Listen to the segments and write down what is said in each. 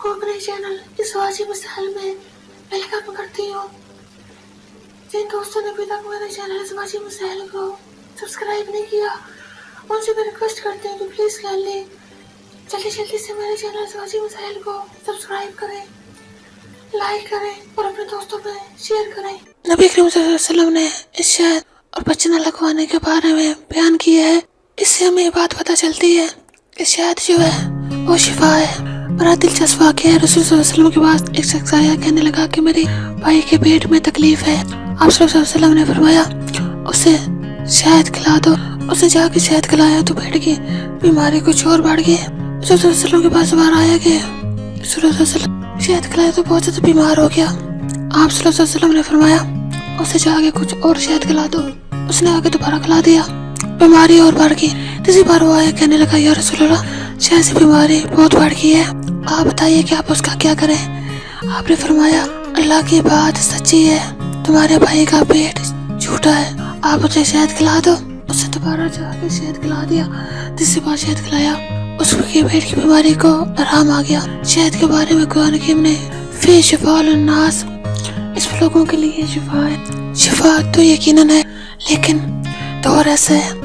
को अपने चैनल इस वाजिब मसाइल में वेलकम करती हूँ। जिन दोस्तों ने अभी तक मेरे चैनल इस वाजिब मसाइल को सब्सक्राइब नहीं किया, उनसे मैं रिक्वेस्ट करती हूँ कि प्लीज़ काइंडली जल्दी से मेरे चैनल इस वाजिब मसाइल को सब्सक्राइब करें, लाइक करें और अपने दोस्तों में शेयर करें। नबी करीम सल्लल्लाहु अलैहि वसल्लम ने इस शहद और बचना लगवाने के बारे में बयान किया है। इससे हमें ये बात पता चलती है कि शहद जो है वो शिफा है। बड़ा दिलचस्प वाक़या है। रसूल सल्लल्लाहु अलैहि वसल्लम के पास एक शख्स आया, कहने लगा कि मेरे भाई के पेट में तकलीफ है। आप सल्लल्लाहु अलैहि वसल्लम ने फरमाया उसे शहद खिला दो। उसे जाके शहद खिलाया तो पेट की बीमारी कुछ और बढ़ गई। रसूल सल्लल्लाहु अलैहि वसल्लम के पास बार आया कि रसूल सल्लल्लाहु अलैहि वसल्लम शहद खिलाया तो बहुत ज़्यादा बीमार हो गया। आप सल्लल्लाहु अलैहि वसल्लम ने फरमाया उसे जाके कुछ और शहद खिला दो। उसने आगे दोबारा खिला दिया, बीमारी और बढ़ गई। तीसरी बार वो आया, कहने लगा या रसूलल्लाह शहद से बीमारी बहुत बढ़ गई है, आप बताइए कि आप उसका क्या करें। आपने फरमाया अल्लाह की बात सच्ची है, तुम्हारे भाई का पेट झूठा है, आप उसे शहद खिला दो। उसे दोबारा जाके शहद खिला दिया। तीसरी बार शहद खिलाया, उसके पेट की बीमारी को आराम आ गया। शहद के बारे में कुरान हकीम ने फी शिफा लिन्नास, इस लोगों के लिए शिफा है। शिफा तो यकीनन है, लेकिन दौर ऐसा है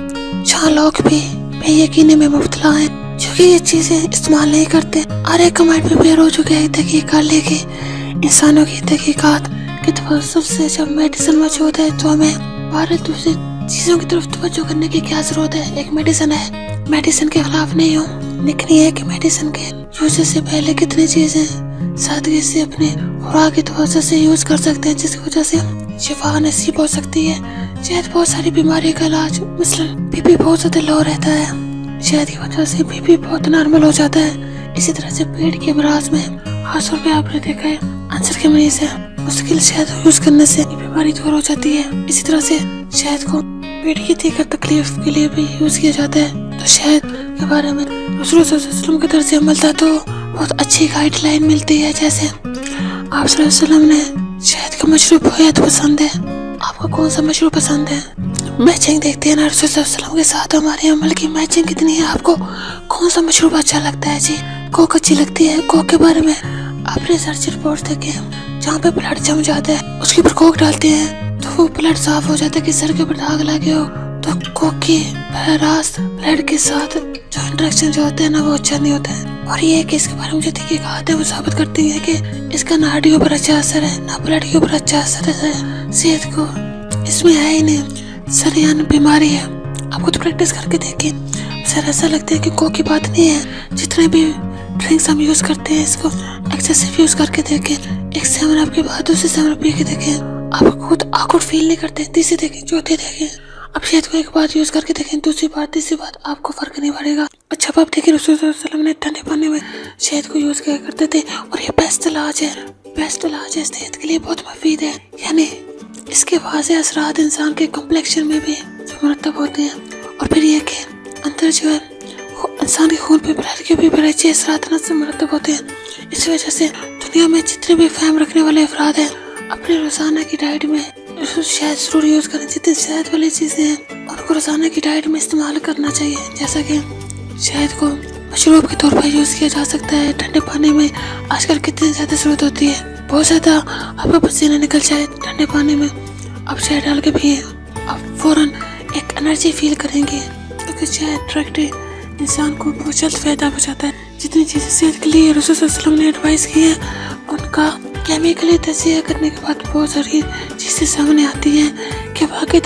जहाँ लोग भी बेयकीनी में मुब्तला हैं, जो कि ये चीजें इस्तेमाल नहीं करते। और एक कमेंट में बेर हो चुके हैं तहकीक कर ले कि इंसानों की तहकीकात के तवज्जुह से जब मेडिसिन मौजूद है तो हमें बाहर दूसरी चीजों की तरफ तवज्जो करने की क्या जरूरत है। एक मेडिसिन है, मेडिसिन के खिलाफ नहीं हूँ, लेकिन ये है कि मेडिसिन के यूज से पहले कितनी चीजें सादगी से अपने खुराक की तवज्जो से यूज कर सकते हैं, जिसकी वजह से शिफा नसीब हो सकती है। शहद बहुत सारी बीमारी का इलाज, मसलन बीपी बहुत ज्यादा लो रहता है, शहद की वजह से बीपी बहुत नॉर्मल हो जाता है। इसी तरह से पेट के अमराज में खासतौर पे आपने देखा है अंसर के मरीज है, मुश्किल शहद यूज करने से बीमारी दूर हो जाती है। इसी तरह से शहद को पेट की दीगर तकलीफ के लिए भी यूज किया जाता है। तो शहद के बारे में रसूल सल्लल्लाहु अलैहि वसल्लम के तरफ से अमल था तो बहुत अच्छी गाइडलाइन मिलती है। जैसे आप सल्लल्लाहु अलैहि वसल्लम ने शहद का मशरूब बेहद पसंद है। आपको कौन सा मशरूब पसंद है? मैचिंग देखते हैं ना रसूल सल्लल्लाहु अलैहि वसल्लम के साथ हमारे अमल की मैचिंग कितनी है। आपको कौन सा मशरूब अच्छा लगता है? जी कोक अच्छी लगती है। कोक के बारे में आप रिसर्च रिपोर्ट देखें, जहाँ पे ब्लड जम जाता है उसके ऊपर कोक डालते हैं तो वो ब्लड साफ हो जाता है। कि सर के ऊपर दाग लगे हो तो कोक की बहरास ब्लड के साथ जो इंटरेक्शन जो होता है ना वो अच्छा नहीं होता है। और ये कि इसके बारे में जो तहकीकात है वो साबित करती है कि इसका ना हड्डियों पर अच्छा असर है ना ब्लड के ऊपर अच्छा असर है। सेहत को इसमें है ही नहीं, सरियान बीमारी है। आपको तो प्रैक्टिस करके देखिए, सर ऐसा लगता है कि कोक की बात नहीं है। जितने भी ड्रिंक्स हम यूज करते हैं इसको एक्सेसिव यूज करके देखें, एक 7 अप के बाद दूसरी 7 अप पी के देखें, आप खुद awkward फील नहीं करते। तीसरी देखें, चौथी देखें, अब शहद को एक बार यूज करके देखें, दूसरी बार तीसरी बार आपको फर्क नहीं पड़ेगा। अच्छा आप देखिए रसूल सल्लल्लाहु अलैहि वसल्लम ने ठंडे पानी में शहद को यूज किया करते थे और ये बेस्ट इलाज है, बेस्ट इलाज है, सेहत के लिए बहुत मुफीद है। यानी इसके वाज़ेह असरात इंसान के कॉम्प्लेक्शन में भी जो मुरतब होते हैं। और फिर ये कि अंदर जो है इंसान के खून पे ब्लड के भी बड़े अच्छे असरात से मुरतब होते हैं। इस वजह से दुनिया में जितने भी फैम रखने वाले अफराद हैं अपने रोजाना की डाइट में शहद जरूर यूज करें। जितनी शहद वाली चीजें हैं उनको रोजाना की डाइट में इस्तेमाल करना चाहिए। जैसा कि शहद को मशरूब के तौर पर यूज किया जा सकता है। ठंडे पानी में आजकल कितनी ज्यादा जरूरत होती है, बहुत ज्यादा आपका पसीना निकल जाए ठंडे पानी में आप शहद डाल के पिए, आप फौरन एक एनर्जी फील करेंगे, क्योंकि शहद डायरेक्ट इंसान को बहुत जल्द फायदा पहुंचाता है। जितनी चीजें सेहत के लिए रसूल सल्लल्लाहु अलैहि वसल्लम ने एडवाइस की है उनका केमिकली तजिया करने के बाद बहुत सारी चीजें सामने आती हैं कि वाकई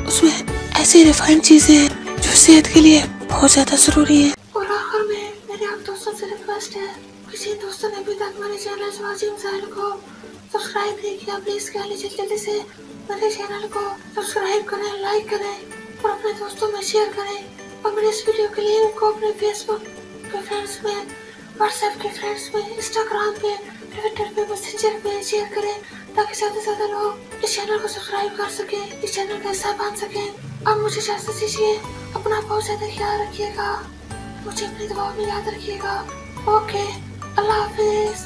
उसमें ऐसी रिफाइंड चीजें हैं जो सेहत के लिए बहुत ज्यादा जरूरी है। और आखिर में मेरे आप दोस्तों से रिक्वेस्ट है, किसी दोस्तों ने अभी तक मेरे चैनल वाजिब मसाइल को सब्सक्राइब नहीं किया, प्लीज जल्दी से मेरे चैनल को सब्सक्राइब करें, लाइक करें और अपने दोस्तों में शेयर करें। और मेरे इस वीडियो के लिंक को अपने फेसबुक के फ्रेंड्स में, व्हाट्सएप के फ्रेंड्स में, इंस्टाग्राम पे, ट्विटर पे, मैसेंजर पे शेयर करें ताकि ज्यादा से ज्यादा लोग इस चैनल को सब्सक्राइब कर सके, इस चैनल का हिस्सा बन सके। अब मुझे इजाजत दीजिए, अपना बहुत ज्यादा ख्याल रखिएगा, मुझे अपनी दुआ में याद रखिएगा। ओके, अल्लाह हाफिज।